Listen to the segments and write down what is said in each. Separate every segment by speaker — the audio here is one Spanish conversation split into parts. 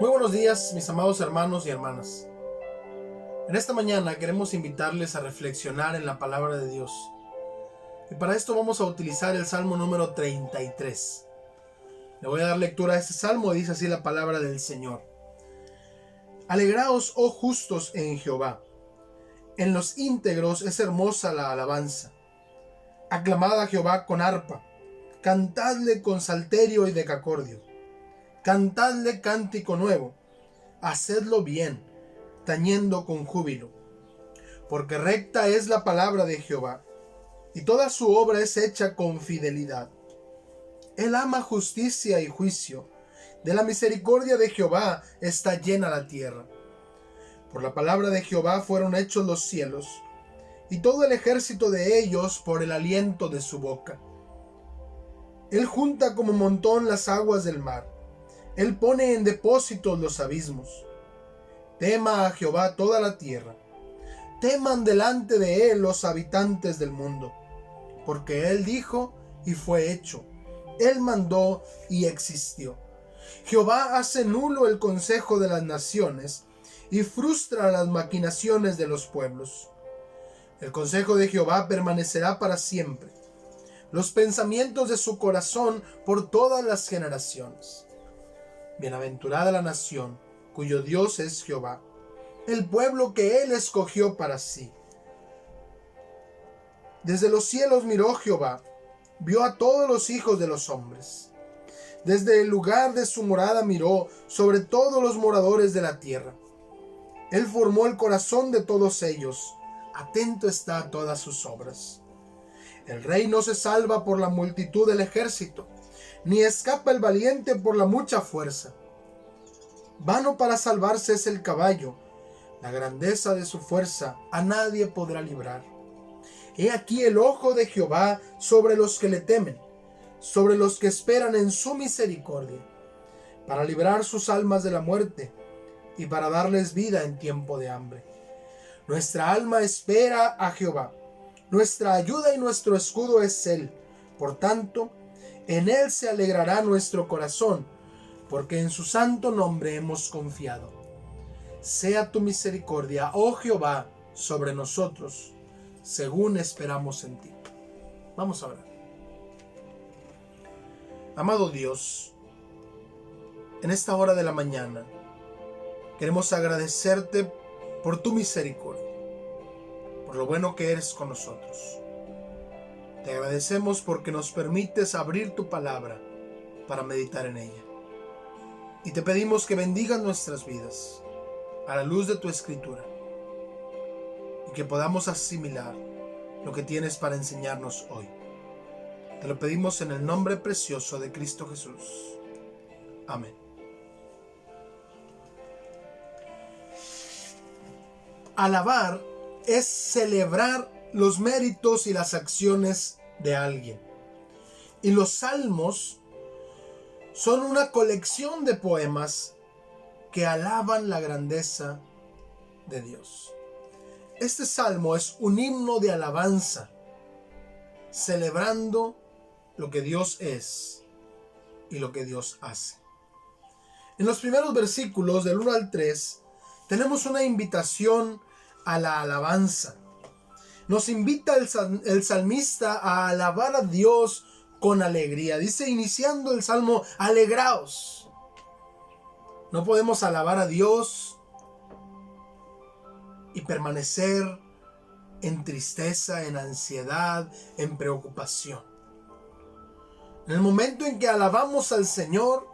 Speaker 1: Muy buenos días, mis amados hermanos y hermanas. En esta mañana queremos invitarles a reflexionar en la palabra de Dios. Y para esto vamos a utilizar el Salmo número 33. Le voy a dar lectura a este salmo, dice así la palabra del Señor. Alegraos, oh justos, en Jehová. En los íntegros es hermosa la alabanza. Aclamad a Jehová con arpa. Cantadle con salterio y decacordio. Cantadle cántico nuevo. Hacedlo bien, tañendo con júbilo. Porque recta es la palabra de Jehová, y toda su obra es hecha con fidelidad. Él ama justicia y juicio. De la misericordia de Jehová está llena la tierra. Por la palabra de Jehová fueron hechos los cielos, y todo el ejército de ellos por el aliento de su boca. Él junta como montón las aguas del mar. Él pone en depósitos los abismos. Tema a Jehová toda la tierra. Teman delante de él los habitantes del mundo. Porque él dijo y fue hecho. Él mandó y existió. Jehová hace nulo el consejo de las naciones y frustra las maquinaciones de los pueblos. El consejo de Jehová permanecerá para siempre. Los pensamientos de su corazón por todas las generaciones. Bienaventurada la nación, cuyo Dios es Jehová, el pueblo que él escogió para sí. Desde los cielos miró Jehová, vio a todos los hijos de los hombres. Desde el lugar de su morada miró sobre todos los moradores de la tierra. Él formó el corazón de todos ellos, atento está a todas sus obras. El rey no se salva por la multitud del ejército, ni escapa el valiente por la mucha fuerza. Vano para salvarse es el caballo, la grandeza de su fuerza a nadie podrá librar. He aquí el ojo de Jehová sobre los que le temen, sobre los que esperan en su misericordia, para librar sus almas de la muerte y para darles vida en tiempo de hambre. Nuestra alma espera a Jehová, nuestra ayuda y nuestro escudo es él. Por tanto, en él se alegrará nuestro corazón, porque en su santo nombre hemos confiado. Sea tu misericordia, oh Jehová, sobre nosotros, según esperamos en ti. Vamos a orar. Amado Dios, en esta hora de la mañana, queremos agradecerte por tu misericordia, por lo bueno que eres con nosotros. Te agradecemos porque nos permites abrir tu palabra para meditar en ella. Y te pedimos que bendigas nuestras vidas a la luz de tu escritura y que podamos asimilar lo que tienes para enseñarnos hoy. Te lo pedimos en el nombre precioso de Cristo Jesús. Amén. Alabar es celebrar los méritos y las acciones de alguien. Y los salmos son una colección de poemas que alaban la grandeza de Dios. Este salmo es un himno de alabanza, celebrando lo que Dios es y lo que Dios hace. En los primeros versículos del 1 al 3 tenemos una invitación a la alabanza. Nos invita el salmista a alabar a Dios con alegría. Dice, iniciando el salmo, alegraos. No podemos alabar a Dios y permanecer en tristeza, en ansiedad, en preocupación. En el momento en que alabamos al Señor,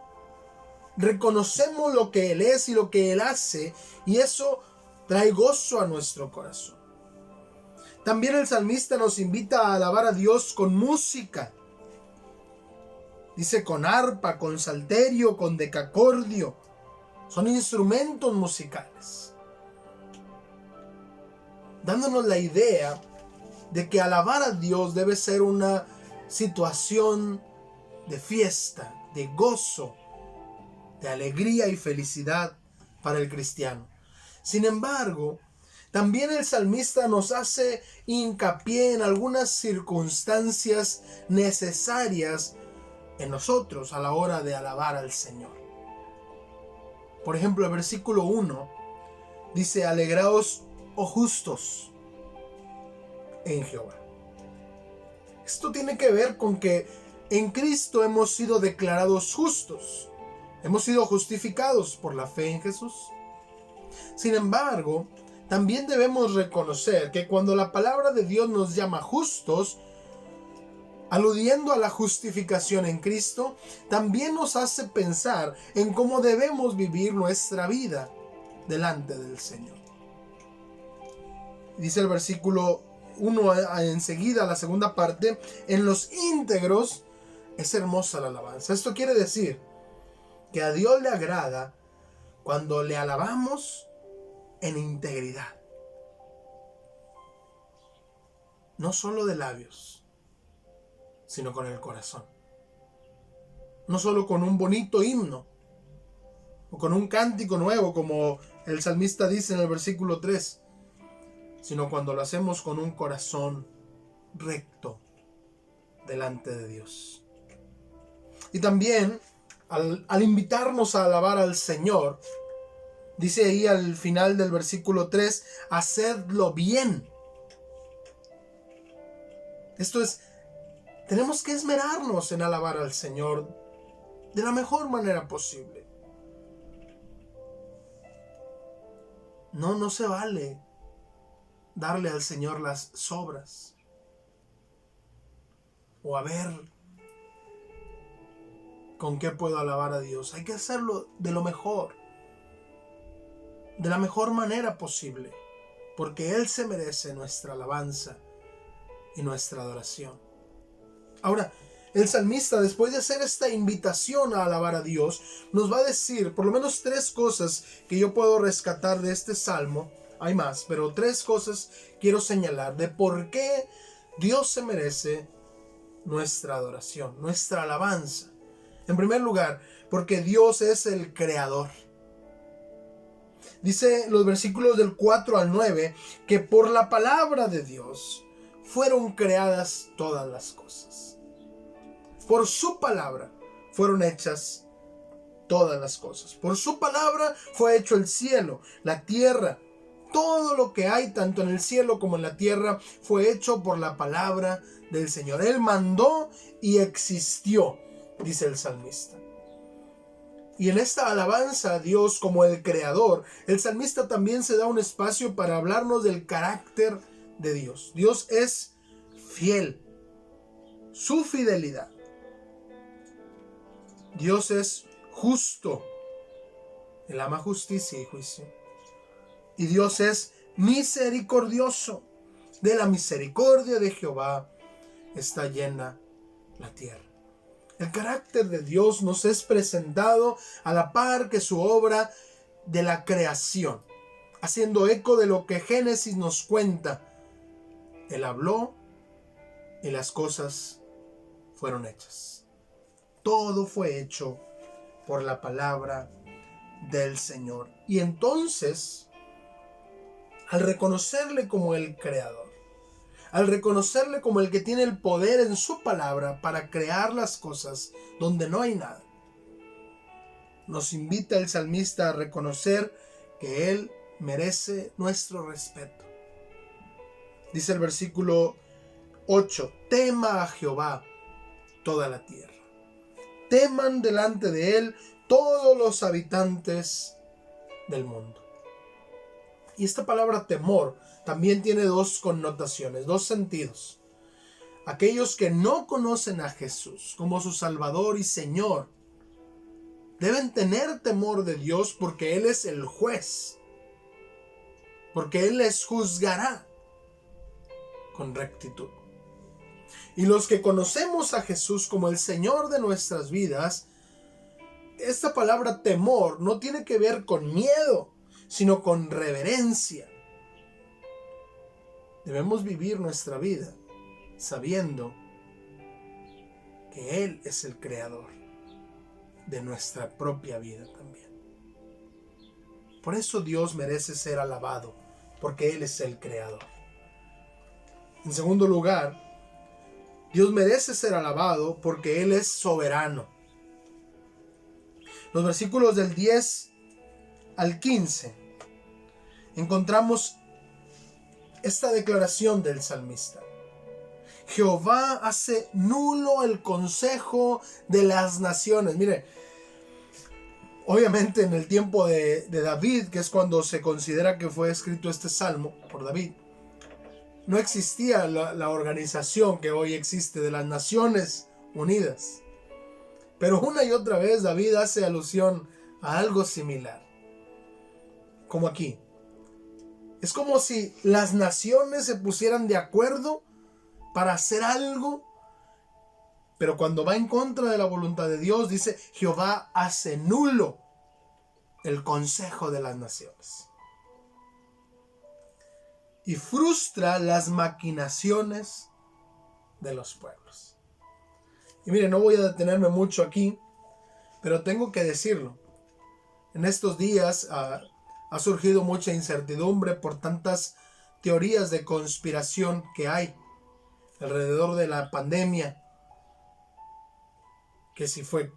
Speaker 1: reconocemos lo que Él es y lo que Él hace, y eso trae gozo a nuestro corazón. También el salmista nos invita a alabar a Dios con música. Dice con arpa, con salterio, con decacordio. Son instrumentos musicales, dándonos la idea de que alabar a Dios debe ser una situación de fiesta, de gozo, de alegría y felicidad para el cristiano. Sin embargo, también el salmista nos hace hincapié en algunas circunstancias necesarias en nosotros a la hora de alabar al Señor. Por ejemplo, el versículo 1 dice: alegraos, oh justos, en Jehová. Esto tiene que ver con que en Cristo hemos sido declarados justos. Hemos sido justificados por la fe en Jesús. Sin embargo, también debemos reconocer que cuando la palabra de Dios nos llama justos, aludiendo a la justificación en Cristo, también nos hace pensar en cómo debemos vivir nuestra vida delante del Señor. Dice el versículo 1 enseguida, la segunda parte: en los íntegros es hermosa la alabanza. Esto quiere decir que a Dios le agrada cuando le alabamos en integridad. No solo de labios, sino con el corazón. No solo con un bonito himno o con un cántico nuevo, como el salmista dice en el versículo 3, sino cuando lo hacemos con un corazón recto delante de Dios. Y también, al invitarnos a alabar al Señor, dice ahí al final del versículo 3, hacedlo bien. Esto es, tenemos que esmerarnos en alabar al Señor de la mejor manera posible. No se vale darle al Señor las sobras, o a ver con qué puedo alabar a Dios. Hay que hacerlo de lo mejor, de la mejor manera posible, porque Él se merece nuestra alabanza y nuestra adoración. Ahora, el salmista, después de hacer esta invitación a alabar a Dios, nos va a decir por lo menos 3 cosas que yo puedo rescatar de este salmo. Hay más, pero 3 cosas quiero señalar de por qué Dios se merece nuestra adoración, nuestra alabanza. En primer lugar, porque Dios es el creador. Dice los versículos del 4 al 9 que por la palabra de Dios fueron creadas todas las cosas. Por su palabra fueron hechas todas las cosas. Por su palabra fue hecho el cielo, la tierra. Todo lo que hay, tanto en el cielo como en la tierra, fue hecho por la palabra del Señor. Él mandó y existió, dice el salmista. Y en esta alabanza a Dios como el creador, el salmista también se da un espacio para hablarnos del carácter de Dios. Dios es fiel. Su fidelidad. Dios es justo. Él ama justicia y juicio. Y Dios es misericordioso. De la misericordia de Jehová está llena la tierra. El carácter de Dios nos es presentado a la par que su obra de la creación, haciendo eco de lo que Génesis nos cuenta. Él habló y las cosas fueron hechas. Todo fue hecho por la palabra del Señor. Y entonces, al reconocerle como el creador, al reconocerle como el que tiene el poder en su palabra para crear las cosas donde no hay nada, nos invita el salmista a reconocer que Él merece nuestro respeto. Dice el versículo 8, tema a Jehová toda la tierra. Teman delante de Él todos los habitantes del mundo. Y esta palabra temor también tiene 2 connotaciones, 2 sentidos. Aquellos que no conocen a Jesús como su Salvador y Señor deben tener temor de Dios porque Él es el juez, porque Él les juzgará con rectitud. Y los que conocemos a Jesús como el Señor de nuestras vidas, esta palabra temor no tiene que ver con miedo, sino con reverencia. Debemos vivir nuestra vida sabiendo que Él es el creador de nuestra propia vida también. Por eso Dios merece ser alabado, porque Él es el creador. En segundo lugar, Dios merece ser alabado porque Él es soberano. Los versículos del 10 al 15, encontramos esta declaración del salmista. Jehová hace nulo el consejo de las naciones. Mire, obviamente en el tiempo de David, que es cuando se considera que fue escrito este salmo por David, no existía la organización que hoy existe de las Naciones Unidas. Pero una y otra vez David hace alusión a algo similar. Como aquí. Es como si las naciones se pusieran de acuerdo para hacer algo, pero cuando va en contra de la voluntad de Dios, dice, Jehová hace nulo el consejo de las naciones y frustra las maquinaciones de los pueblos. Y mire, no voy a detenerme mucho aquí, pero tengo que decirlo. En estos días ha surgido mucha incertidumbre por tantas teorías de conspiración que hay alrededor de la pandemia, que si fue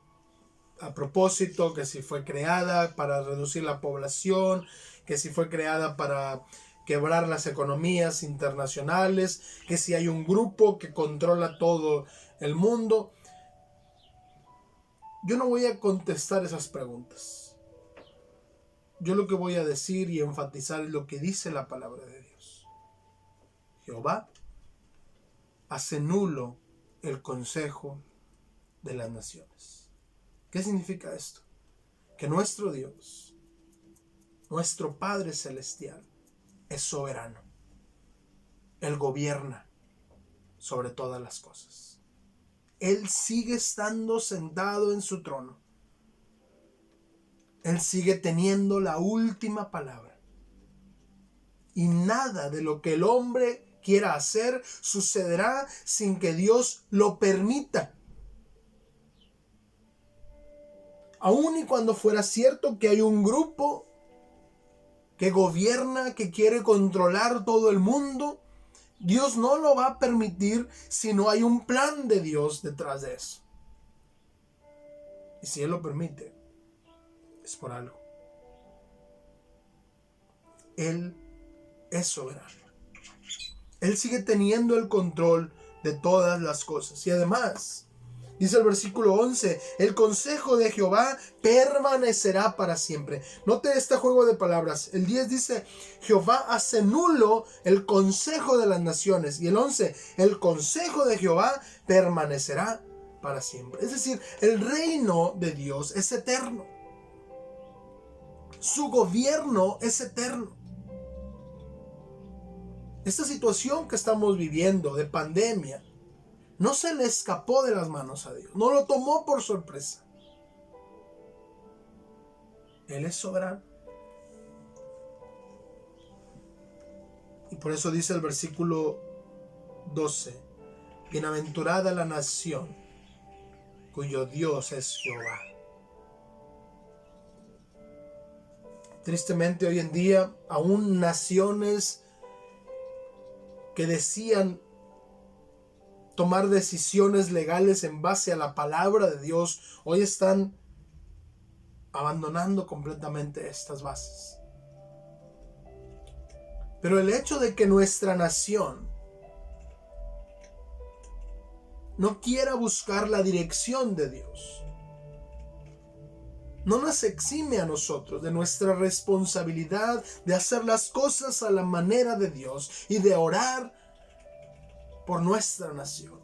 Speaker 1: a propósito, que si fue creada para reducir la población, que si fue creada para quebrar las economías internacionales, que si hay un grupo que controla todo el mundo. Yo no voy a contestar esas preguntas. Yo lo que voy a decir y enfatizar es lo que dice la palabra de Dios. Jehová hace nulo el consejo de las naciones. ¿Qué significa esto? Que nuestro Dios, nuestro Padre Celestial, es soberano. Él gobierna sobre todas las cosas. Él sigue estando sentado en su trono. Él sigue teniendo la última palabra. Y nada de lo que el hombre quiera hacer sucederá sin que Dios lo permita. Aun y cuando fuera cierto que hay un grupo que gobierna, que quiere controlar todo el mundo, Dios no lo va a permitir si no hay un plan de Dios detrás de eso. Y si Él lo permite, es por algo. Él es soberano. Él sigue teniendo el control de todas las cosas. Y además, dice el versículo 11, el consejo de Jehová permanecerá para siempre. Note este juego de palabras. El 10 dice, Jehová hace nulo el consejo de las naciones. Y el 11, el consejo de Jehová permanecerá para siempre. Es decir, el reino de Dios es eterno. Su gobierno es eterno. Esta situación que estamos viviendo de pandemia no se le escapó de las manos a Dios. No lo tomó por sorpresa. Él es soberano. Y por eso dice el versículo 12. Bienaventurada la nación cuyo Dios es Jehová. Tristemente hoy en día aún naciones que decían tomar decisiones legales en base a la palabra de Dios, hoy están abandonando completamente estas bases. Pero el hecho de que nuestra nación no quiera buscar la dirección de Dios, no nos exime a nosotros de nuestra responsabilidad de hacer las cosas a la manera de Dios y de orar por nuestra nación.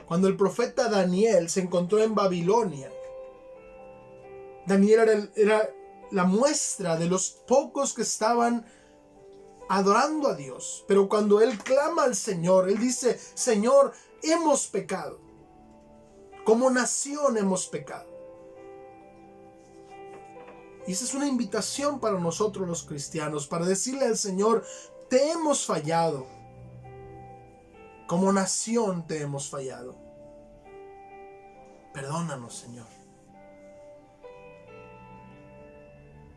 Speaker 1: Cuando el profeta Daniel se encontró en Babilonia, Daniel era la muestra de los pocos que estaban adorando a Dios. Pero cuando él clama al Señor, él dice, Señor, hemos pecado. Como nación hemos pecado. Y esa es una invitación para nosotros los cristianos, para decirle al Señor, te hemos fallado. Como nación te hemos fallado. Perdónanos, Señor.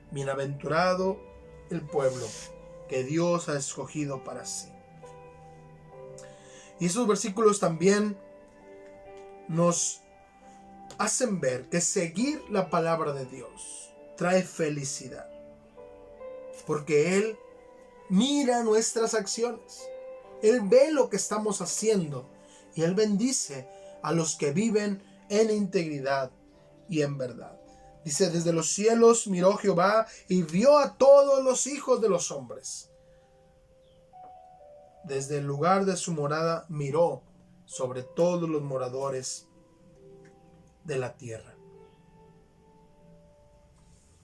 Speaker 1: Bienaventurado el pueblo que Dios ha escogido para sí. Y esos versículos también nos hacen ver que seguir la palabra de Dios trae felicidad, porque Él mira nuestras acciones, Él ve lo que estamos haciendo y Él bendice a los que viven en integridad y en verdad. Dice, desde los cielos miró Jehová y vio a todos los hijos de los hombres. Desde el lugar de su morada miró sobre todos los moradores de la tierra.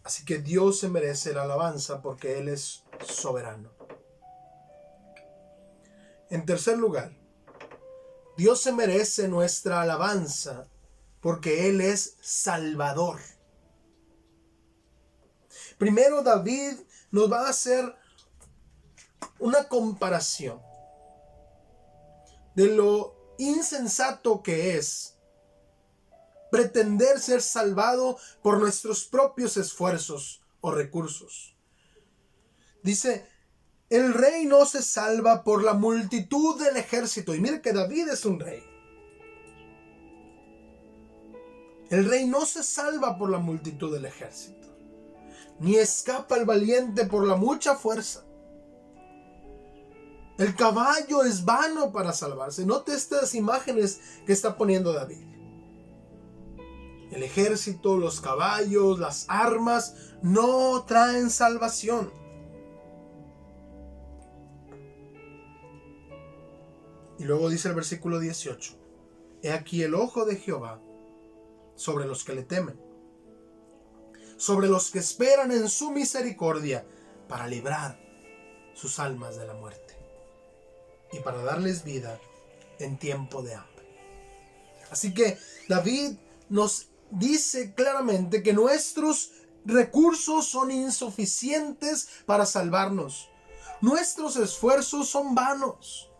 Speaker 1: Así que Dios se merece la alabanza porque Él es soberano. En tercer lugar, Dios se merece nuestra alabanza porque Él es Salvador. Primero David nos va a hacer una comparación de lo insensato que es pretender ser salvado por nuestros propios esfuerzos o recursos. Dice, el rey no se salva por la multitud del ejército. Y mire que David es un rey. El rey no se salva por la multitud del ejército, ni escapa el valiente por la mucha fuerza. El caballo es vano para salvarse. Note estas imágenes que está poniendo David. El ejército, los caballos, las armas no traen salvación. Y luego dice el versículo 18: He aquí el ojo de Jehová sobre los que le temen, sobre los que esperan en su misericordia, para librar sus almas de la muerte y para darles vida en tiempo de hambre. Así que David nos dice claramente que nuestros recursos son insuficientes para salvarnos. Nuestros esfuerzos son vanos.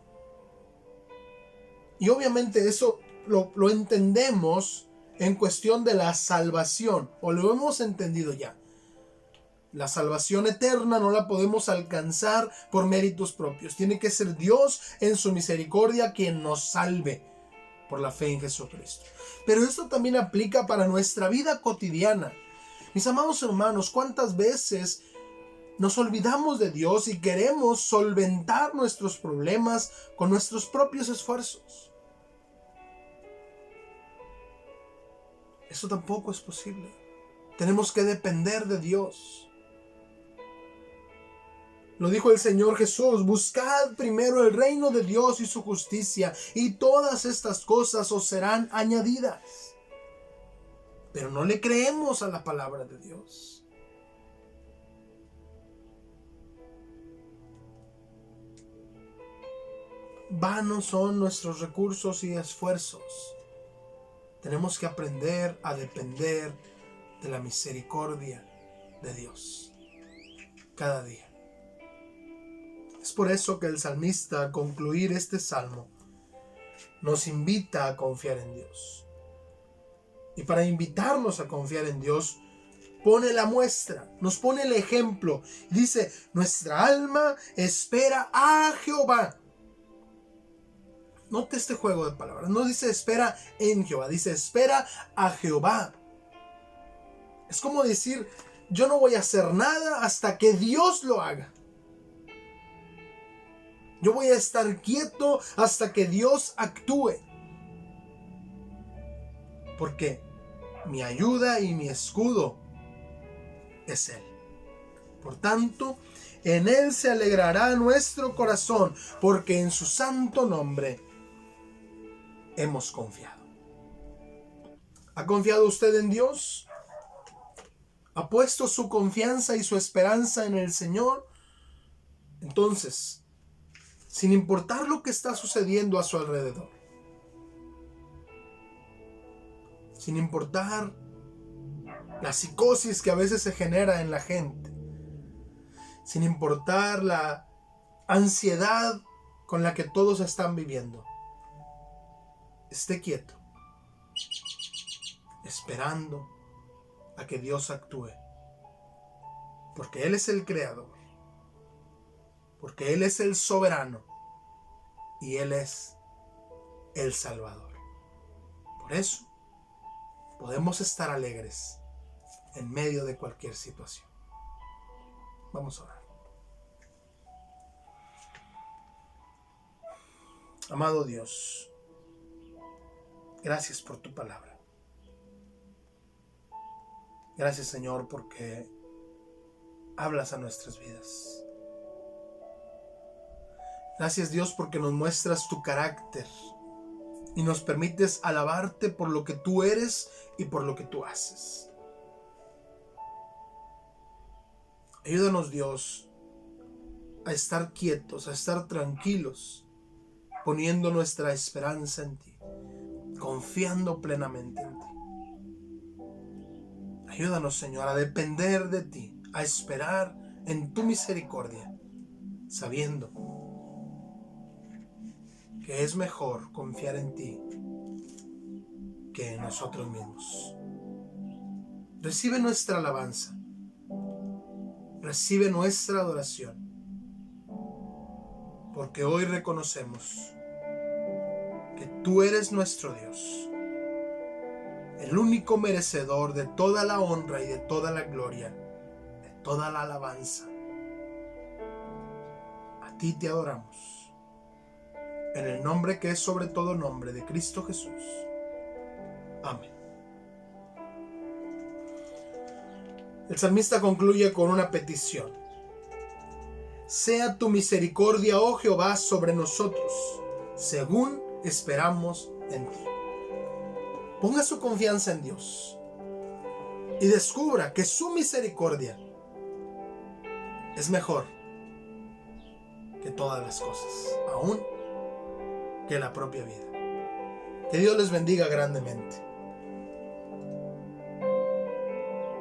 Speaker 1: Y obviamente eso lo entendemos en cuestión de la salvación, o lo hemos entendido ya. La salvación eterna no la podemos alcanzar por méritos propios. Tiene que ser Dios en su misericordia quien nos salve por la fe en Jesucristo. Pero esto también aplica para nuestra vida cotidiana. Mis amados hermanos, ¿cuántas veces nos olvidamos de Dios y queremos solventar nuestros problemas con nuestros propios esfuerzos? Eso tampoco es posible. Tenemos que depender de Dios. Lo dijo el Señor Jesús: buscad primero el reino de Dios y su justicia, y todas estas cosas os serán añadidas. Pero no le creemos a la palabra de Dios. Vanos son nuestros recursos y esfuerzos. Tenemos que aprender a depender de la misericordia de Dios cada día. Es por eso que el salmista, al concluir este salmo, nos invita a confiar en Dios. Y para invitarnos a confiar en Dios, pone la muestra, nos pone el ejemplo. Dice, nuestra alma espera a Jehová. Note este juego de palabras. No dice espera en Jehová, dice espera a Jehová. Es como decir, yo no voy a hacer nada hasta que Dios lo haga. Yo voy a estar quieto hasta que Dios actúe. Porque mi ayuda y mi escudo es Él. Por tanto, en Él se alegrará nuestro corazón, porque en su santo nombre hemos confiado. ¿Ha confiado usted en Dios? ¿Ha puesto su confianza y su esperanza en el Señor? Entonces, sin importar lo que está sucediendo a su alrededor, sin importar la psicosis que a veces se genera en la gente, sin importar la ansiedad con la que todos están viviendo, esté quieto, esperando a que Dios actúe, porque Él es el creador, porque Él es el soberano y Él es el Salvador. Por eso, podemos estar alegres en medio de cualquier situación. Vamos a orar. Amado Dios, gracias por tu palabra. Gracias, Señor, porque hablas a nuestras vidas. Gracias, Dios, porque nos muestras tu carácter y nos permites alabarte por lo que tú eres y por lo que tú haces. Ayúdanos, Dios, a estar quietos, a estar tranquilos, poniendo nuestra esperanza en ti, confiando plenamente en ti. Ayúdanos, Señor, a depender de ti, a esperar en tu misericordia, sabiendo que es mejor confiar en ti que en nosotros mismos. Recibe nuestra alabanza, recibe nuestra adoración, porque hoy reconocemos que tú eres nuestro Dios, el único merecedor de toda la honra y de toda la gloria, de toda la alabanza. A ti te adoramos, en el nombre que es sobre todo nombre de Cristo Jesús. Amén. El salmista concluye con una petición. Sea tu misericordia, oh Jehová, sobre nosotros, según esperamos en ti. Ponga su confianza en Dios y descubra que su misericordia es mejor que todas las cosas, aún que la propia vida. Que Dios les bendiga grandemente.